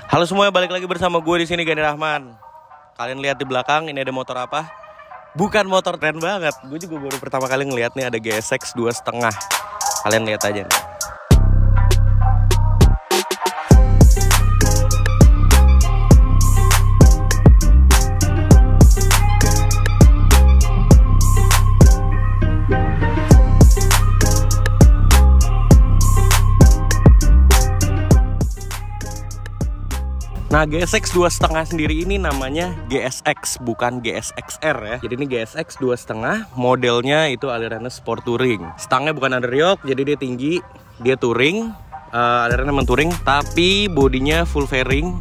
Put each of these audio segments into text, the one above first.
Halo semuanya, balik lagi bersama gue di sini Gani Rahman. Kalian lihat di belakang ini ada motor apa? Bukan motor keren banget. Gue juga baru pertama kali ngeliat nih ada GSX 2,5. Kalian lihat aja nih. Nah, GSX 2,5 sendiri ini namanya GSX, bukan GSXR ya. Jadi ini GSX 2,5, modelnya itu alirannya Sport Touring. Stangnya bukan underyoke, jadi dia tinggi, dia touring, alirannya memang touring, tapi bodinya full fairing.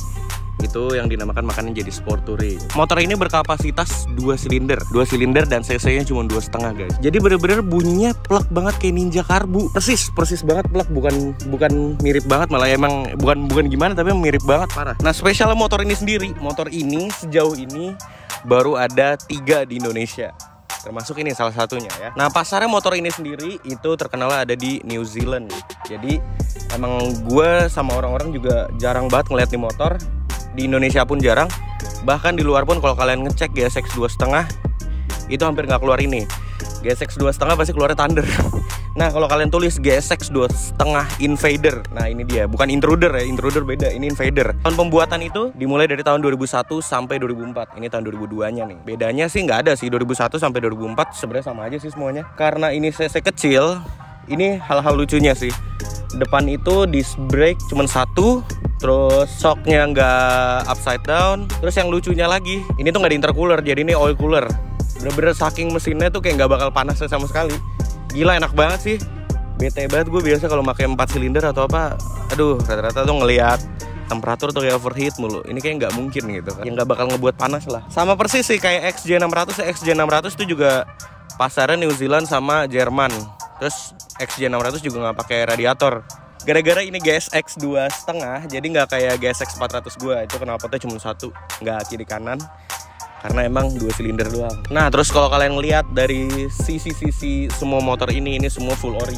Itu yang dinamakan makanya jadi Sport Touring. Motor ini berkapasitas 2 silinder dan cc-nya cuma 2,5 guys. Jadi bener-bener bunyinya plek banget kayak Ninja Karbu. Persis banget plek, bukan mirip banget, malah emang bukan gimana, tapi mirip banget parah. Nah, spesial motor ini sendiri, motor ini sejauh ini baru ada 3 di Indonesia. Termasuk ini salah satunya ya. Nah, pasarnya motor ini sendiri itu terkenal ada di New Zealand. Jadi emang gue sama orang-orang juga jarang banget ngeliat nih motor. Di Indonesia pun jarang, bahkan di luar pun kalau kalian ngecek GSX 2,5 itu hampir nggak keluar ini. GSX 2,5 pasti keluarnya Thunder. Nah, kalau kalian tulis GSX 2,5 Invader, nah ini dia, bukan Intruder ya, Intruder beda, ini Invader. Tahun pembuatan itu dimulai dari tahun 2001 sampai 2004. Ini tahun 2002-nya nih. Bedanya sih nggak ada sih, 2001 sampai 2004 sebenarnya sama aja sih semuanya. Karena ini cc kecil, ini hal-hal lucunya sih. Depan itu disc brake cuma 1, terus shocknya nggak upside down. Terus yang lucunya lagi, ini tuh nggak di intercooler, jadi ini oil cooler. Bener-bener saking mesinnya tuh kayak nggak bakal panas sama sekali. Gila, enak banget sih. Bete banget gue biasa kalau pakai 4 silinder atau apa. Aduh, rata-rata tuh ngelihat temperatur tuh kayak overheat mulu. Ini kayak nggak mungkin gitu kan. Yang nggak bakal ngebuat panas lah. Sama persis sih kayak XJ600. XJ600 tuh juga pasarnya New Zealand sama Jerman. Terus XJ600 juga nggak pakai radiator. Gara-gara ini GSX 2,5, jadi nggak kayak GSX 400 gue. Itu knalpotnya cuma 1, nggak kiri kanan. Karena emang 2 silinder doang. Nah, terus kalau kalian lihat dari sisi-sisi semua motor ini semua full ori.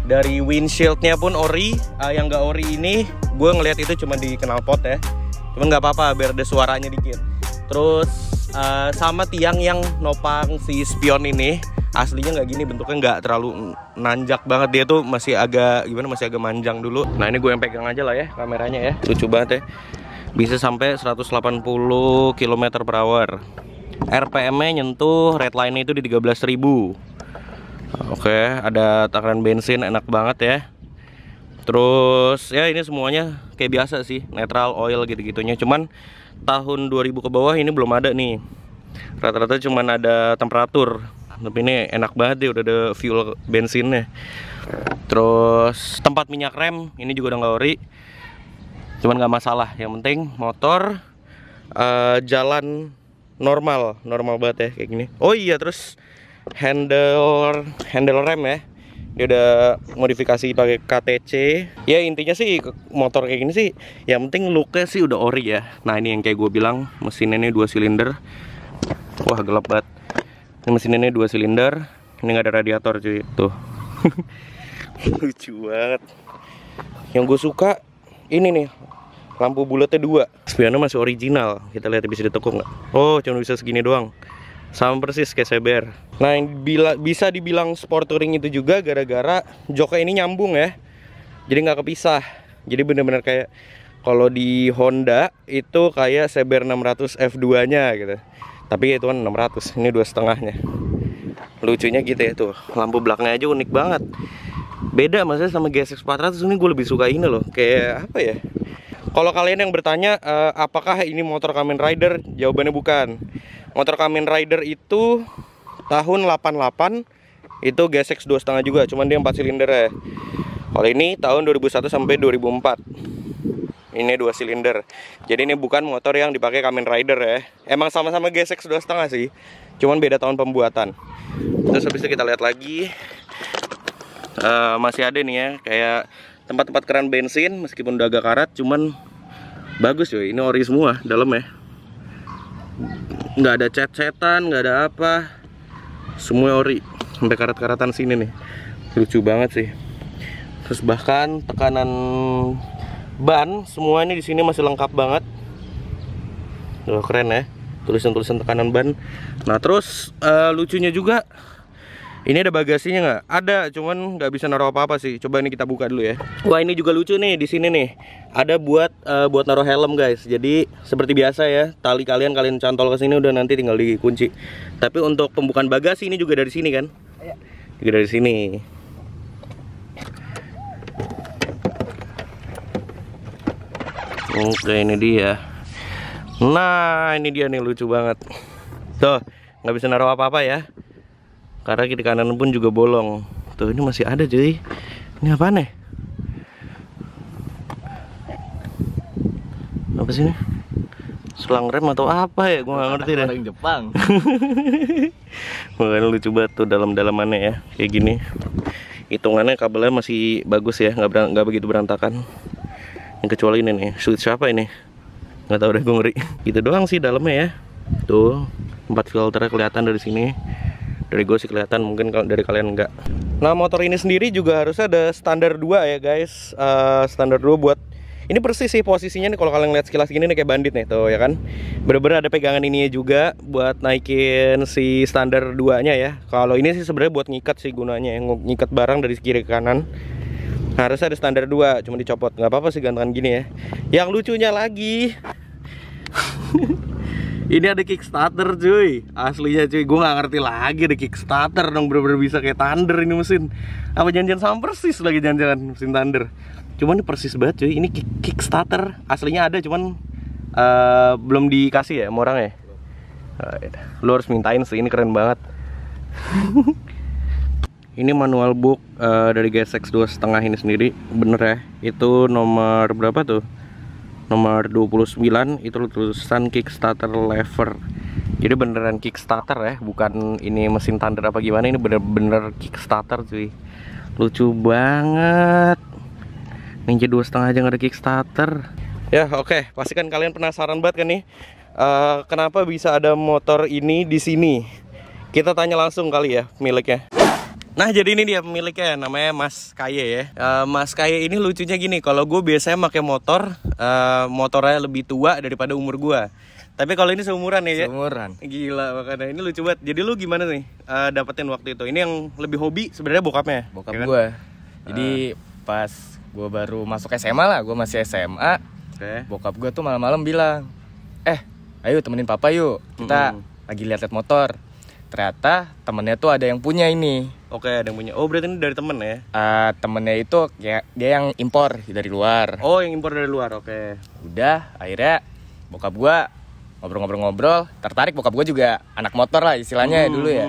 Dari windshieldnya pun ori. Yang nggak ori ini, gue ngelihat itu cuma di knalpot ya. Cuman nggak apa-apa, biar ada suaranya dikit. Terus sama tiang yang nopang si spion ini, aslinya nggak gini, bentuknya nggak terlalu nanjak banget, dia tuh masih agak gimana, masih agak manjang dulu. Nah, ini gue yang pegang aja lah ya kameranya ya, lucu banget ya, bisa sampai 180 km/h. RPM-nya nyentuh redline itu di 13.000. Oke, ada takaran bensin enak banget ya. Terus ya ini semuanya kayak biasa sih, netral, oil gitu-gitunya. Cuman tahun 2000 ke bawah ini belum ada nih. Rata-rata cuman ada temperatur. Tapi ini enak banget deh, udah ada fuel bensinnya. Terus tempat minyak rem ini juga udah nggak ori. Cuman nggak masalah. Yang penting motor jalan normal banget ya kayak gini. Oh iya, terus handle rem ya. Dia udah modifikasi pakai KTC. Ya intinya sih motor kayak gini sih, yang penting looknya sih udah ori ya. Nah, ini yang kayak gue bilang, mesinnya ini 2 silinder. Wah, gelap banget. Ini mesin ini 2 silinder. Ini nggak ada radiator cuy. Tuh. Lucu banget. Yang gue suka ini nih, lampu bulatnya 2. Spionnya masih original. Kita lihat bisa ditekuk nggak? Oh, cuma bisa segini doang. Sama persis kayak CBR. Nah, yang bisa dibilang Sport Touring itu juga gara-gara joknya ini nyambung ya. Jadi nggak kepisah. Jadi bener-bener kayak kalau di Honda itu kayak CBR 600 F2-nya gitu. Tapi itu kan 600, ini 2,5-nya. Lucunya gitu ya tuh, lampu belakangnya aja unik banget. Beda maksudnya sama GSX 400, ini gue lebih suka ini loh. Kayak apa ya? Kalau kalian yang bertanya apakah ini motor Kamen Rider, jawabannya bukan. Motor Kamen Rider itu tahun 88, itu GSX 2,5 juga, cuman dia 4 silinder ya. Kalau ini tahun 2001 sampai 2004. Ini 2 silinder. Jadi ini bukan motor yang dipakai Kamen Rider ya. Emang sama-sama GSX 2,5 sih, cuman beda tahun pembuatan. Terus habis itu kita lihat lagi, masih ada nih ya, kayak tempat-tempat keran bensin, meskipun udah agak karat, cuman bagus cuy. Ini ori semua dalamnya. Nggak ada cat-catan, nggak ada apa, semua ori. Sampai karat-karatan sini nih, lucu banget sih. Terus bahkan tekanan Ban semua ini di sini masih lengkap banget. Tuh, keren ya. Tulisan-tulisan tekanan ban. Nah, terus lucunya juga ini ada bagasinya nggak? Ada, cuman nggak bisa naruh apa-apa sih. Coba ini kita buka dulu ya. Wah, ini juga lucu nih di sini nih. Ada buat naruh helm guys. Jadi seperti biasa ya, tali kalian cantol ke sini udah nanti tinggal dikunci. Tapi untuk pembukaan bagasi ini juga dari sini kan? Iya. Juga dari sini. Oke, ini dia. Nah, ini dia nih, lucu banget. Tuh, nggak bisa naruh apa-apa ya. Karena kiri kanan pun juga bolong. Tuh, ini masih ada cuy. Ini apa nih? Apa sih ini? Selang rem atau apa ya? Gue nggak ngerti deh. Orang Jepang. Makanya lucu banget tuh dalam-dalamannya ya. Kayak gini. Hitungannya kabelnya masih bagus ya, nggak begitu berantakan. Yang kecuali ini nih, switch apa ini? Nggak tahu deh, gue ngeri. Gitu doang sih dalamnya ya. Tuh, 4 filternya kelihatan dari sini. Dari gue sih kelihatan, mungkin kalau dari kalian enggak. Nah, motor ini sendiri juga harusnya ada standar 2 ya guys. Standar 2 buat, ini persis sih posisinya nih kalau kalian lihat sekilas gini nih kayak bandit nih tuh ya kan. Bener-bener ada pegangan ininya juga buat naikin si standar 2-nya ya. Kalau ini sih sebenarnya buat ngikat sih gunanya ya, ngikat barang dari kiri ke kanan. Nah, harusnya ada standar 2, cuma dicopot. Nggak apa-apa sih gantengan gini ya. Yang lucunya lagi ini ada Kickstarter cuy. Aslinya cuy, gue nggak ngerti lagi ada Kickstarter dong. Bener-bener bisa kayak Thunder ini mesin. Apa janjian sama persis lagi janjian mesin Thunder. Cuman ini persis banget cuy. Ini Kickstarter. Aslinya ada cuman belum dikasih ya sama orang ya. Lo harus mintain sih, ini keren banget. Ini manual book dari GSX 2,5 ini sendiri. Bener ya. Itu nomor berapa tuh? Nomor 29, itu tulisan Kickstarter lever. Jadi beneran Kickstarter ya, bukan ini mesin Thunder apa gimana. Ini bener-bener Kickstarter cuy. Lucu banget. Ninja 2,5 aja nggak ada Kickstarter. Ya oke, pasti kan kalian penasaran banget kan nih, kenapa bisa ada motor ini di sini. Kita tanya langsung kali ya pemiliknya. Nah, jadi ini dia pemiliknya, namanya Mas Kaye ya. Mas Kaye ini lucunya gini, kalau gue biasanya pakai motor, motornya lebih tua daripada umur gue. Tapi kalau ini seumuran ya? Seumuran. Gila, makanya ini lucu banget. Jadi lu gimana nih dapetin waktu itu? Ini yang lebih hobi sebenarnya bokapnya? Bokap ya kan? gue. Jadi pas gue baru masuk SMA lah, gue masih SMA. Bokap gue tuh malam-malam bilang, ayo temenin papa yuk, kita lagi lihat-lihat motor. Ternyata temennya tuh ada yang punya ini. Oke, ada yang punya. Oh, berarti ini dari temen ya? Temennya itu ya, dia yang impor dari luar. Oh, yang impor dari luar, oke. Udah, akhirnya bokap gua ngobrol-ngobrol, tertarik. Bokap gua juga anak motor lah istilahnya dulu ya.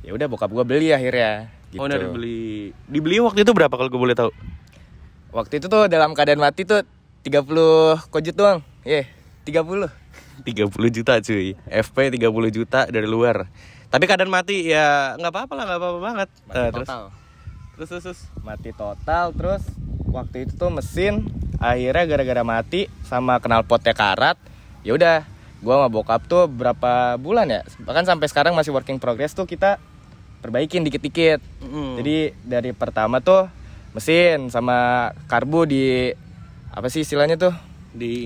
Ya udah, bokap gua beli akhirnya. Gitu. Oh, dari beli. Dibeli waktu itu berapa kalau gue boleh tahu? Waktu itu tuh dalam keadaan mati tuh 30 kojut doang. 30 juta cuy. FP 30 juta dari luar. Tapi keadaan mati ya nggak apa-apa lah, nggak apa-apa banget. Terus mati total. Terus waktu itu tuh mesin akhirnya gara-gara mati sama knalpotnya karat. Ya udah, gua sama bokap tuh berapa bulan ya, bahkan sampai sekarang masih working progress tuh kita perbaikin dikit-dikit. Jadi dari pertama tuh mesin sama karbu di apa sih istilahnya tuh?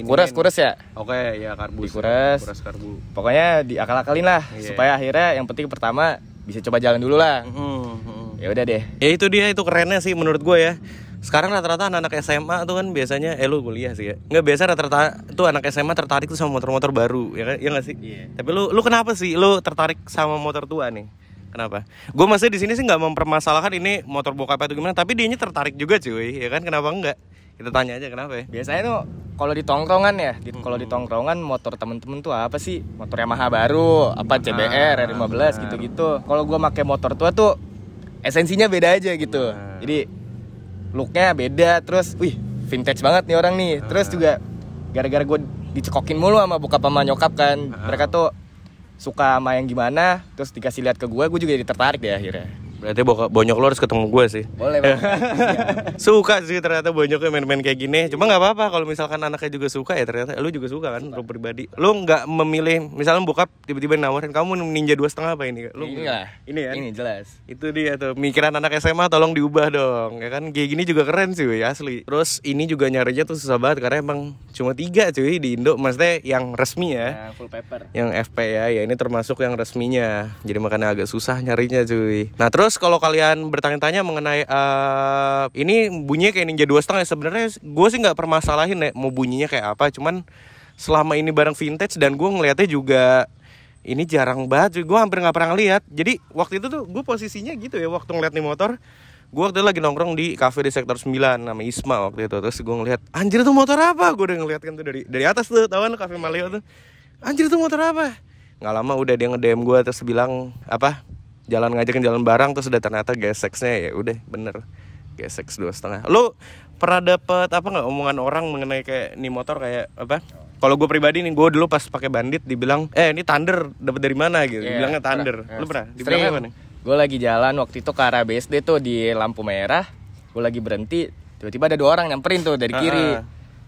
Kuras ya. Oke, ya karbu. Kuras karbu. Pokoknya diakal-akalin lah supaya akhirnya yang penting pertama bisa coba jalan dulu lah. Ya udah deh. Ya itu dia, itu kerennya sih menurut gue ya. Sekarang rata-rata anak SMA tuh kan biasanya lu kuliah sih ya. Nggak, biasa rata-rata tuh anak SMA tertarik tuh sama motor-motor baru, ya kan? Ya nggak sih? Yeah. Tapi lu kenapa sih lu tertarik sama motor tua nih? Kenapa? Gue masih di sini sih nggak mempermasalahkan ini motor bokap atau gimana, tapi dianya tertarik juga cuy, ya kan? Kenapa enggak? Kita tanya aja kenapa ya? Biasanya tuh kalau di tongkrongan ya, kalau di tongkrongan motor temen-temen tuh apa sih? Motor Yamaha baru, apa CBR, R15 gitu-gitu. Kalau gue pakai motor tua tuh esensinya beda aja gitu. Jadi looknya beda, terus vintage banget nih orang nih. Terus juga gara-gara gue dicekokin mulu sama bokap sama nyokap kan. Mereka tuh suka sama yang gimana, terus dikasih lihat ke gue juga jadi tertarik deh akhirnya. Berarti bonyok lo harus ketemu gue sih. Boleh bang. Suka sih ternyata bonyoknya main-main kayak gini. Cuma nggak apa-apa kalau misalkan anaknya juga suka ya, ternyata lu juga suka kan, lu pribadi. Lu nggak memilih, misalnya bokap tiba-tiba nawarin kamu Ninja 2,5 apa ini? Lu ini ya? Ini jelas. Itu dia tuh, mikiran anak SMA tolong diubah dong. Ya kan kayak gini juga keren sih asli. Terus ini juga nyarinya tuh susah banget karena emang cuma 3 cuy di Indo, maksudnya yang resmi ya. Full paper. Yang FP ya ini termasuk yang resminya. Jadi makanya agak susah nyarinya cuy. Nah terus kalau kalian bertanya-tanya mengenai ini bunyinya kayak Ninja 2,5 ya, sebenarnya gue sih nggak permasalahin ya mau bunyinya kayak apa. Cuman selama ini barang vintage dan gue ngeliatnya juga ini jarang banget cuy. Gue hampir nggak pernah ngeliat. Jadi waktu itu tuh gue posisinya gitu ya, waktu ngeliat nih motor, gue waktu itu lagi nongkrong di cafe di sektor 9 nama Isma waktu itu. Terus gue ngeliat, anjir tuh motor apa? Gue udah ngeliat kan tuh dari atas tuh, tahu kan cafe Maleo tuh. Anjir tuh motor apa? Nggak lama udah dia nge-DM gue terus bilang apa? Jalan ngajakin jalan barang, terus udah ternyata GSX-nya ya udah bener GSX 2,5. Lu pernah dapet apa nggak omongan orang mengenai kayak nih motor kayak apa? Kalau gue pribadi nih, gue dulu pas pakai Bandit dibilang, ini Thunder dapet dari mana gitu? Dibilangnya Thunder. Lu pernah? Dibilang apa nih? Gue lagi jalan waktu itu ke arah BSD tuh di lampu merah. Gue lagi berhenti, tiba-tiba ada 2 orang nyamperin tuh dari kiri.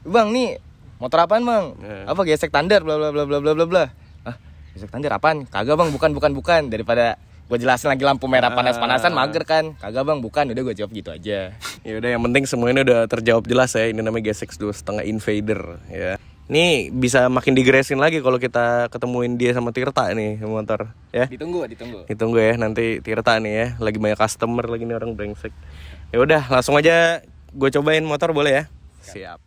Bang nih motor apaan bang? Apa GSX Thunder bla bla bla bla bla bla bla. GSX Thunder apaan? Kagak bang, bukan. Daripada gue jelasin lagi lampu merah panas-panasan mager kan. Kagak bang, bukan. Udah gue jawab gitu aja. Ya udah, yang penting semuanya udah terjawab jelas ya. Ini namanya GSX 2,5 Invader ya. Ini bisa makin digresin lagi kalau kita ketemuin dia sama Tirta nih motor ya. Ditunggu ya nanti Tirta nih ya. Lagi banyak customer lagi nih orang brengsek. Ya udah, langsung aja gue cobain motor boleh ya? Siap.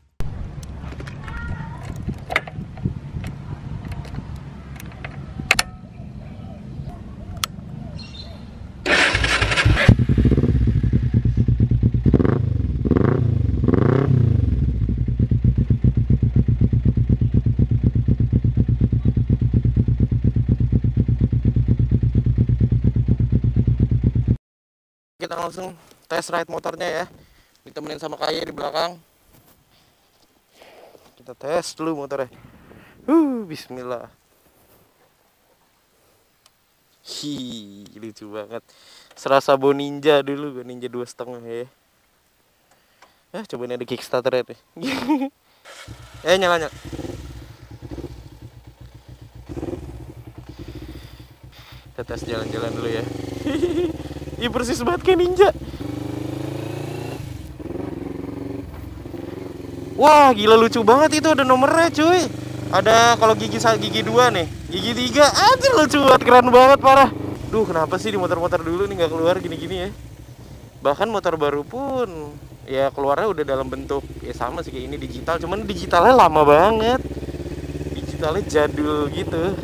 Kita langsung test ride motornya ya, ditemenin sama Kaya di belakang. Kita tes dulu motornya. Bismillah. Lucu banget. Serasa bawa Ninja dulu, gue Ninja 2,5 ya. Cobain ada Kickstarter ya. Nyala. Kita tes jalan-jalan dulu ya. Ih, persis banget kayak Ninja. Wah, gila lucu banget itu, ada nomornya cuy. Ada kalau gigi 2 nih, gigi 3. Anjir lucu banget, keren banget parah. Duh, kenapa sih di motor-motor dulu nih nggak keluar gini-gini ya? Bahkan motor baru pun ya keluarnya udah dalam bentuk ya sama sih kayak ini digital, cuman digitalnya lama banget. Digitalnya jadul gitu.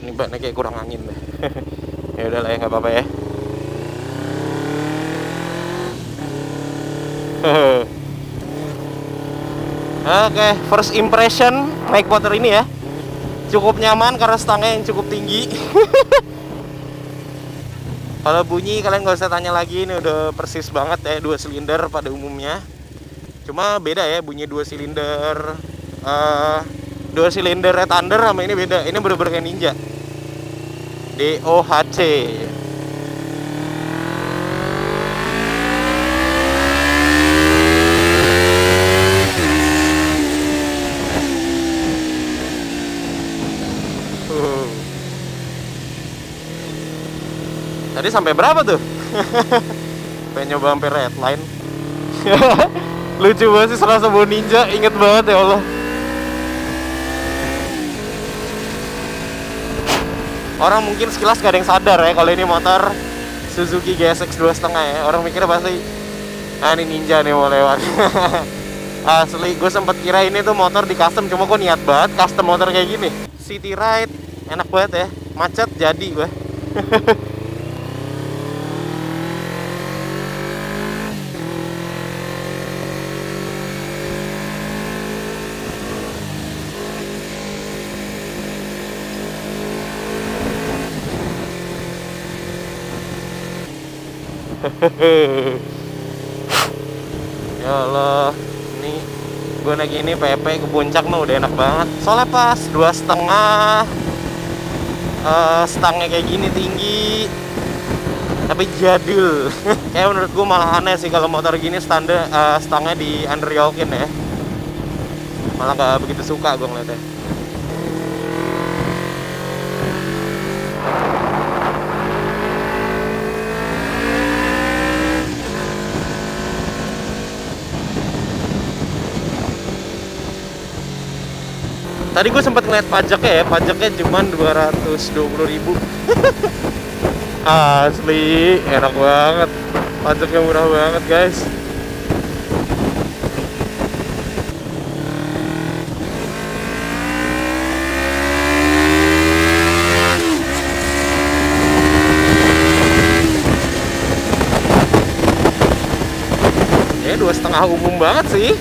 Ini bannya kayak kurang angin deh. Ya udah lah ya, nggak apa-apa ya. Oke, first impression naik motor ini ya, cukup nyaman karena stangnya yang cukup tinggi. Kalau bunyi kalian nggak usah tanya lagi, ini udah persis banget ya 2 silinder pada umumnya. Cuma beda ya bunyi 2 silinder 2 silinder Thunder sama ini beda. Ini bener-bener kayak Ninja DOHC. Tadi sampai berapa tuh? Pengen nyoba sampai red line. Lucu banget sih, serasa bawa Ninja, inget banget ya Allah. Orang mungkin sekilas gak ada yang sadar ya kalau ini motor Suzuki GSX 2,5 ya. Orang mikirnya pasti, ini Ninja nih mau lewat. Asli, gue sempet kira ini tuh motor di custom, cuma gue niat banget custom motor kayak gini. City ride, enak banget ya. Macet jadi gue. Ya Allah, ini gue naik ini PP ke puncak mah udah enak banget. Soalnya pas 2,5 stangnya kayak gini tinggi, tapi jadul. Kayak menurut gue malah aneh sih kalau motor gini stangnya di underyokin ya. Malah gak begitu suka gue ngeliatnya. Tadi gue sempat ngeliat pajaknya cuma 220.000. Asli, enak banget. Pajaknya murah banget guys. Ya 2,5 umum banget sih.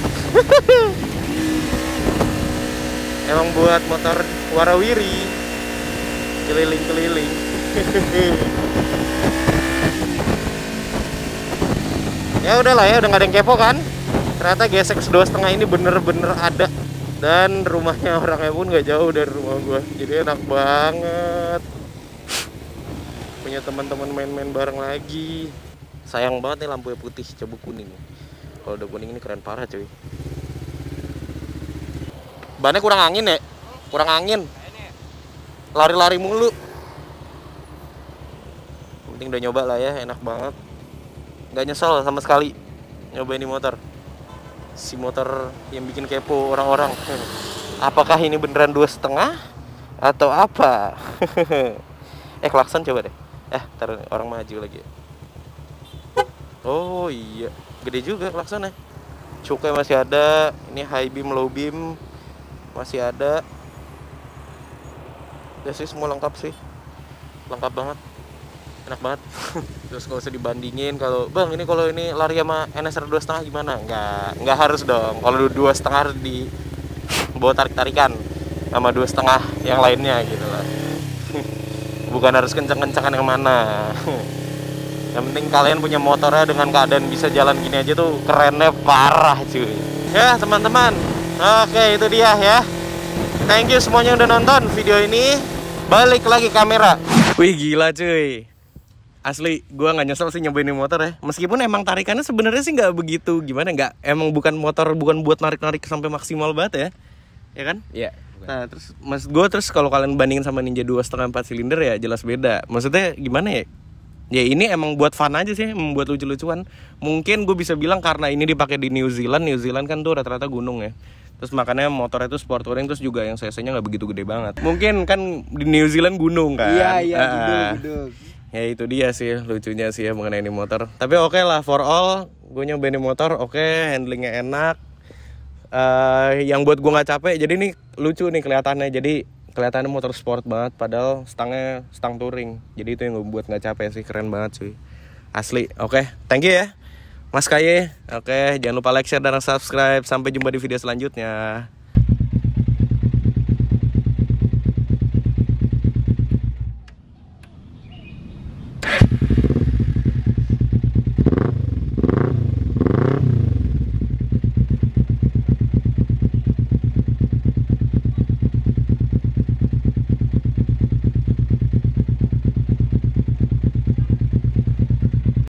Emang buat motor warawiri, keliling-keliling. Ya udahlah ya, udah nggak ada yang kepo kan. Ternyata GSX 2,5 ini bener-bener ada. Dan rumahnya orangnya pun nggak jauh dari rumah gua. Jadi enak banget. Punya teman-teman main-main bareng lagi. Sayang banget nih lampunya putih, coba kuning. Kalau udah kuning ini keren parah cuy. Bannya kurang angin ya? Kurang angin. Lari-lari mulu. Penting udah nyoba lah ya, enak banget. Gak nyesel sama sekali nyoba ini motor. Si motor yang bikin kepo orang-orang. Apakah ini beneran 2,5 atau apa? Klakson coba deh. Taruh orang maju lagi. Oh iya, gede juga klaksonnya. Cukai masih ada. Ini high beam, low beam masih ada. Ya sih semua lengkap sih. Lengkap banget. Enak banget. Terus kalau usah dibandingin kalau bang ini kalau ini lari sama NSR 2,5 gimana? Enggak harus dong. Kalau 2,5 harus dibawa tarik-tarikan sama 2,5 yang lainnya gitu lah. Bukan harus kencang-kencangan yang mana. Yang penting kalian punya motornya dengan keadaan bisa jalan gini aja tuh kerennya parah cuy. Ya teman-teman, oke itu dia ya. Thank you semuanya udah nonton video ini. Balik lagi kamera. Wih gila cuy. Asli, gue nggak nyesel sih nyobain ini motor ya. Meskipun emang tarikannya sebenarnya sih nggak begitu gimana, emang bukan motor, bukan buat narik-narik sampai maksimal banget ya, ya kan? Iya. Nah terus kalau kalian bandingin sama Ninja 2,5 4 silinder ya jelas beda. Maksudnya gimana ya? Ya ini emang buat fun aja sih, membuat lucu-lucuan. Mungkin gue bisa bilang karena ini dipakai di New Zealand kan tuh rata-rata gunung ya. Terus makanya motornya itu sport touring, terus juga yang cc-nya nggak begitu gede banget. Mungkin kan di New Zealand gunung kan. Iya, gedung. Ya itu dia sih lucunya sih ya mengenai ini motor. Tapi oke lah for all, gue nyobain ini motor, oke, handlingnya enak. Yang buat gue nggak capek, jadi ini lucu nih kelihatannya. Jadi kelihatannya motor sport banget, padahal stangnya stang touring. Jadi itu yang buat nggak capek sih, keren banget cuy. Asli, oke, thank you ya Mas Kaye. Oke, jangan lupa like, share, dan subscribe. Sampai jumpa di video selanjutnya.